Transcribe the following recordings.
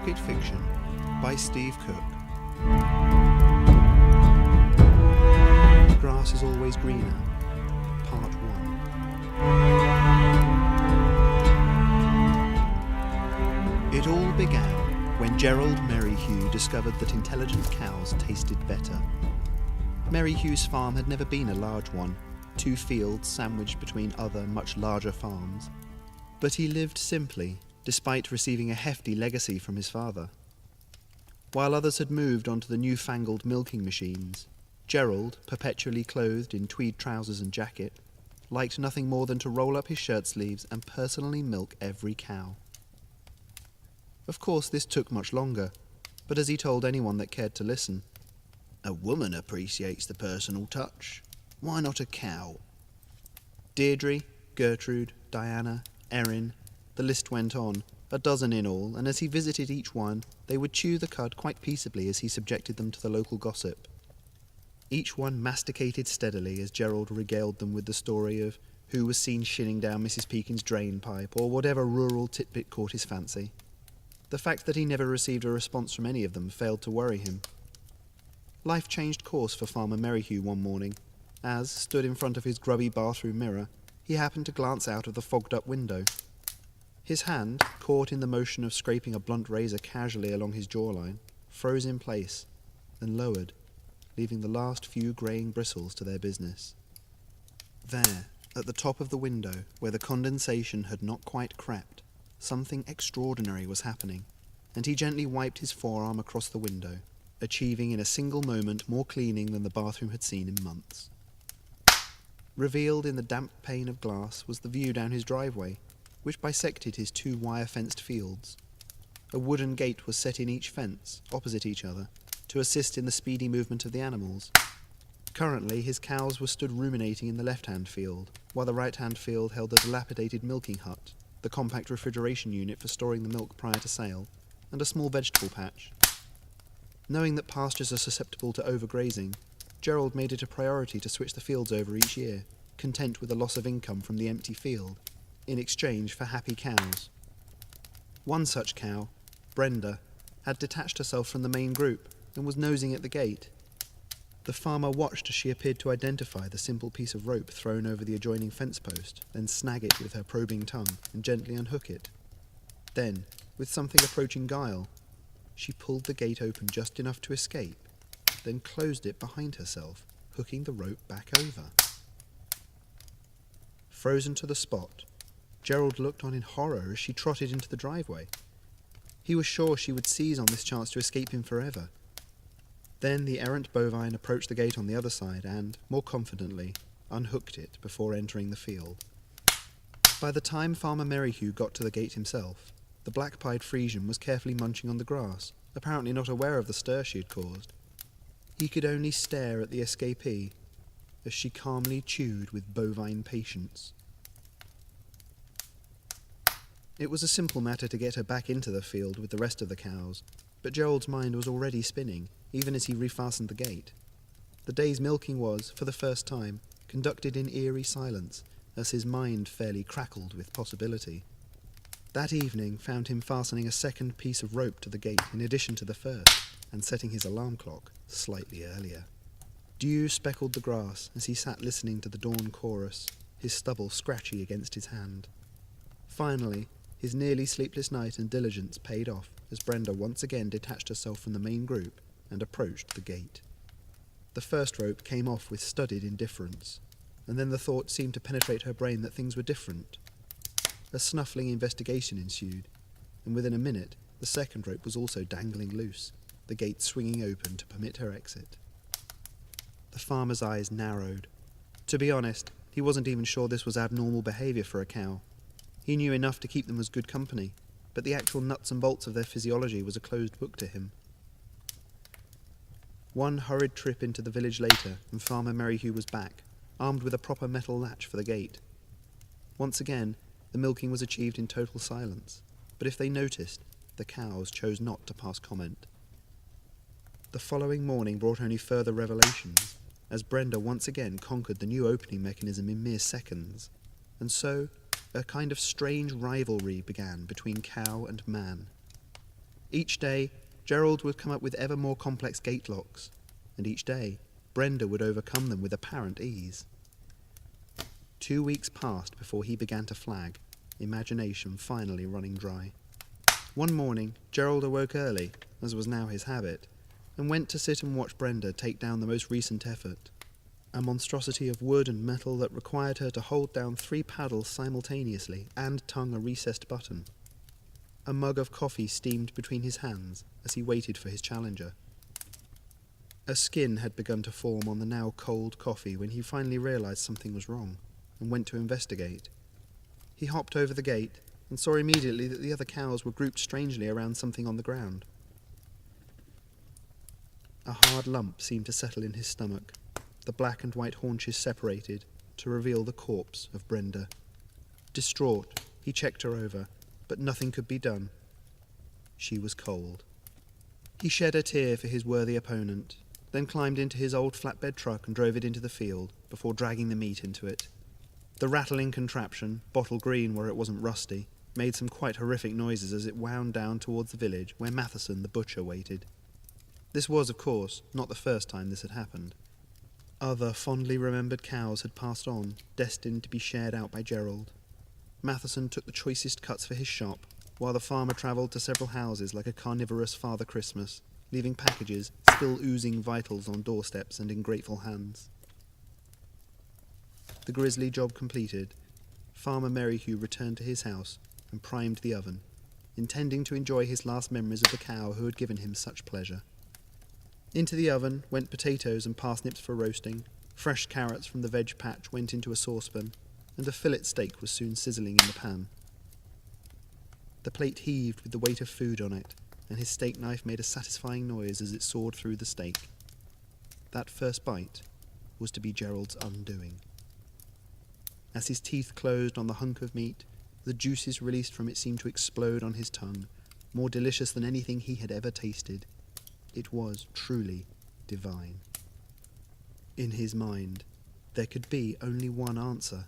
Pocket Fiction by Steve Cook. The Grass is Always Greener, Part 1. It all began when Gerald Merryhew discovered that intelligent cows tasted better. Merryhew's farm had never been a large one, 2 fields sandwiched between other, much larger farms. But he lived simply, despite receiving a hefty legacy from his father. While others had moved onto the newfangled milking machines, Gerald, perpetually clothed in tweed trousers and jacket, liked nothing more than to roll up his shirt sleeves and personally milk every cow. Of course, this took much longer, but as he told anyone that cared to listen, "A woman appreciates the personal touch. Why not a cow?" Deirdre, Gertrude, Diana, Erin, the list went on, a dozen in all, and as he visited each one, they would chew the cud quite peaceably as he subjected them to the local gossip. Each one masticated steadily as Gerald regaled them with the story of who was seen shinning down Mrs. Peakin's drain pipe, or whatever rural titbit caught his fancy. The fact that he never received a response from any of them failed to worry him. Life changed course for Farmer Merryhew one morning, as, stood in front of his grubby bathroom mirror, he happened to glance out of the fogged-up window. His hand, caught in the motion of scraping a blunt razor casually along his jawline, froze in place, then lowered, leaving the last few greying bristles to their business. There, at the top of the window, where the condensation had not quite crept, something extraordinary was happening, and he gently wiped his forearm across the window, achieving in a single moment more cleaning than the bathroom had seen in months. Revealed in the damp pane of glass was the view down his driveway, which bisected his 2 wire-fenced fields. A wooden gate was set in each fence, opposite each other, to assist in the speedy movement of the animals. Currently, his cows were stood ruminating in the left-hand field, while the right-hand field held a dilapidated milking hut, the compact refrigeration unit for storing the milk prior to sale, and a small vegetable patch. Knowing that pastures are susceptible to overgrazing, Gerald made it a priority to switch the fields over each year, content with the loss of income from the empty field, in exchange for happy cows. One such cow, Brenda, had detached herself from the main group and was nosing at the gate. The farmer watched as she appeared to identify the simple piece of rope thrown over the adjoining fence post, then snag it with her probing tongue and gently unhook it. Then, with something approaching guile, she pulled the gate open just enough to escape, then closed it behind herself, hooking the rope back over. Frozen to the spot, Gerald looked on in horror as she trotted into the driveway. He was sure she would seize on this chance to escape him forever. Then the errant bovine approached the gate on the other side and, more confidently, unhooked it before entering the field. By the time Farmer Merryhew got to the gate himself, the black-pied Frisian was carefully munching on the grass, apparently not aware of the stir she had caused. He could only stare at the escapee as she calmly chewed with bovine patience. It was a simple matter to get her back into the field with the rest of the cows, but Gerald's mind was already spinning, even as he refastened the gate. The day's milking was, for the first time, conducted in eerie silence, as his mind fairly crackled with possibility. That evening found him fastening a second piece of rope to the gate in addition to the first, and setting his alarm clock slightly earlier. Dew speckled the grass as he sat listening to the dawn chorus, his stubble scratchy against his hand. Finally, his nearly sleepless night and diligence paid off as Brenda once again detached herself from the main group and approached the gate. The first rope came off with studied indifference, and then the thought seemed to penetrate her brain that things were different. A snuffling investigation ensued, and within a minute the second rope was also dangling loose, the gate swinging open to permit her exit. The farmer's eyes narrowed. To be honest, he wasn't even sure this was abnormal behaviour for a cow. He knew enough to keep them as good company, but the actual nuts and bolts of their physiology was a closed book to him. One hurried trip into the village later, and Farmer Merryhew was back, armed with a proper metal latch for the gate. Once again, the milking was achieved in total silence, but if they noticed, the cows chose not to pass comment. The following morning brought only further revelations, as Brenda once again conquered the new opening mechanism in mere seconds, and so a kind of strange rivalry began between cow and man. Each day, Gerald would come up with ever more complex gate locks, and each day, Brenda would overcome them with apparent ease. 2 weeks passed before he began to flag, imagination finally running dry. One morning, Gerald awoke early, as was now his habit, and went to sit and watch Brenda take down the most recent effort, a monstrosity of wood and metal that required her to hold down 3 paddles simultaneously and tongue a recessed button. A mug of coffee steamed between his hands as he waited for his challenger. A skin had begun to form on the now cold coffee when he finally realized something was wrong and went to investigate. He hopped over the gate and saw immediately that the other cows were grouped strangely around something on the ground. A hard lump seemed to settle in his stomach. The black and white haunches separated to reveal the corpse of Brenda. Distraught, he checked her over, but nothing could be done. She was cold. He shed a tear for his worthy opponent, then climbed into his old flatbed truck and drove it into the field before dragging the meat into it. The rattling contraption, bottle green where it wasn't rusty, made some quite horrific noises as it wound down towards the village where Matheson the butcher waited. This was, of course, not the first time this had happened. Other fondly remembered cows had passed on, destined to be shared out by Gerald. Matheson took the choicest cuts for his shop, while the farmer travelled to several houses like a carnivorous Father Christmas, leaving packages still oozing vitals on doorsteps and in grateful hands. The grisly job completed, Farmer Merryhugh returned to his house and primed the oven, intending to enjoy his last memories of the cow who had given him such pleasure. Into the oven went potatoes and parsnips for roasting, fresh carrots from the veg patch went into a saucepan, and a fillet steak was soon sizzling in the pan. The plate heaved with the weight of food on it, and his steak knife made a satisfying noise as it sawed through the steak. That first bite was to be Gerald's undoing. As his teeth closed on the hunk of meat, the juices released from it seemed to explode on his tongue, more delicious than anything he had ever tasted. It was truly divine. In his mind, there could be only one answer.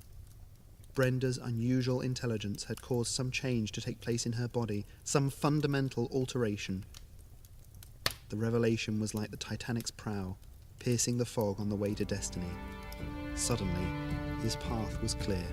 Brenda's unusual intelligence had caused some change to take place in her body, some fundamental alteration. The revelation was like the Titanic's prow, piercing the fog on the way to destiny. Suddenly, his path was clear.